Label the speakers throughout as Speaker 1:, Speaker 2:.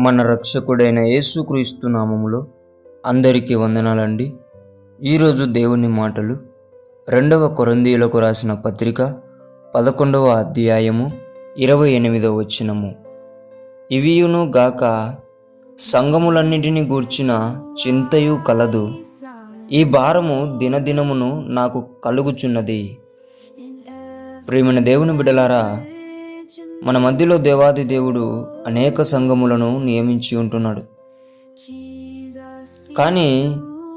Speaker 1: మన రక్షకుడైన యేసుక్రీస్తు నామములో అందరికీ వందనాలండి. ఈరోజు దేవుని మాటలు 2వ కొరింథీయులకు రాసిన పత్రిక 11వ అధ్యాయము 28వ వచనము. ఇవియును గాక సంఘములన్నిటిని గూర్చిన చింతయు కలదు, ఈ భారము దినదినమును నాకు కలుగుచున్నది. ప్రియమైన దేవుని బిడ్డలారా, మన మధ్యలో దేవాది దేవుడు అనేక సంఘములను నియమించి ఉంటున్నాడు. కానీ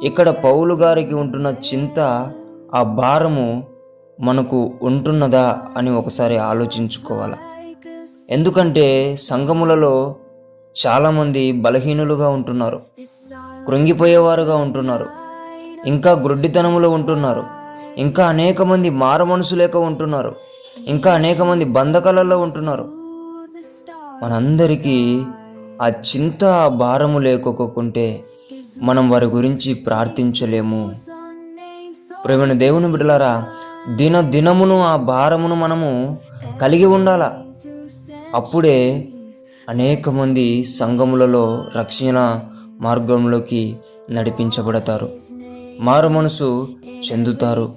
Speaker 1: ఇక్కడ పౌలు గారికి ఉంటున్న చింత, ఆ భారము మనకు ఉంటున్నదా అని ఒకసారి ఆలోచించుకోవాలి. ఎందుకంటే సంఘములలో చాలామంది బలహీనులుగా ఉంటున్నారు, కృంగిపోయేవారుగా ఉంటున్నారు, ఇంకా గ్రుడ్డితనములో ఉంటున్నారు, ఇంకా అనేక మంది మారమనసు లేక ఉంటున్నారు, ఇంకా అనేక మంది బంధకాలలో ఉంటున్నారు. మనందరికీ ఆ చింత, ఆ భారము లేకపోకుంటే మనం వారి గురించి ప్రార్థించలేము. ప్రియమైన దేవుని బిడ్డలారా, దినమును ఆ భారమును మనము కలిగి ఉండాల. అప్పుడే అనేక మంది సంఘములలో రక్షణ మార్గంలోకి నడిపించబడతారు, మారు మనసు చెందుతారు.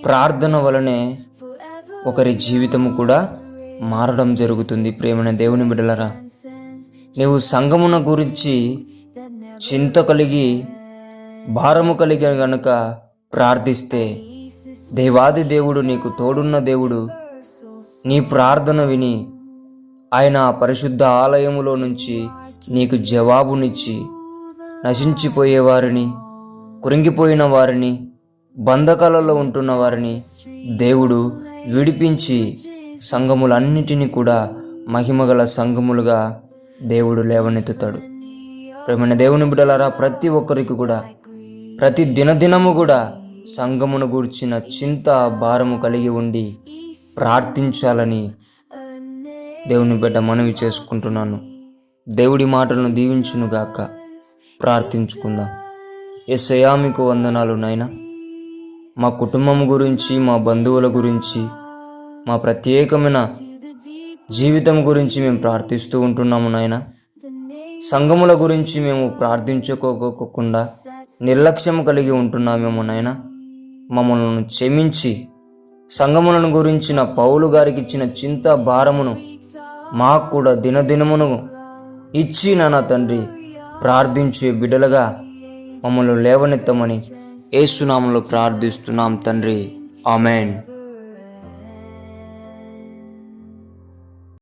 Speaker 1: ప్రార్థన వలనే ఒకరి జీవితము కూడా మారడం జరుగుతుంది. ప్రియమైన దేవుని బిడ్డలారా, నీవు సంఘమున గురించి చింత కలిగి భారము కలిగి గనుక ప్రార్థిస్తే, దేవాది దేవుడు, నీకు తోడున్న దేవుడు నీ ప్రార్థన విని ఆయన పరిశుద్ధ ఆలయములో నుంచి నీకు జవాబునిచ్చి నశించిపోయే వారిని, కురింగిపోయిన వారిని, బంధకాలలో ఉంటున్న వారిని దేవుడు విడిపించి సంఘములన్నిటినీ కూడా మహిమగల సంఘములుగా దేవుడు లేవనెత్తుతాడు. ప్రియమైన దేవుని బిడ్డలారా, ప్రతి ఒక్కరికి కూడా ప్రతి దినదినము కూడా సంఘమును గూర్చిన చింత, భారము కలిగి ఉండి ప్రార్థించాలని దేవుని బిడ్డ మనవి చేసుకుంటున్నాను. దేవుడి మాటలను దీవించునుగాక. ప్రార్థించుకుందాం. యేసయ్యా, మీకు వందనాలు నాయనా. మా కుటుంబం గురించి, మా బంధువుల గురించి, మా ప్రత్యేకమైన జీవితం గురించి మేము ప్రార్థిస్తూ ఉంటున్నాము నాయన. సంఘముల గురించి మేము ప్రార్థించుకోకుండా నిర్లక్ష్యం కలిగి ఉంటున్నామేమో నాయన. మమ్మల్ని క్షమించి సంఘములను గురించిన పౌలు గారికి ఇచ్చిన చింత, భారమును మాకు కూడా దినదినమును ఇచ్చి నాన్న తండ్రి, ప్రార్థించే బిడ్డలుగా మమ్మల్ని లేవనెత్తమని యేసు నామములో ప్రార్థిస్తున్నాం తండ్రి. ఆమేన్.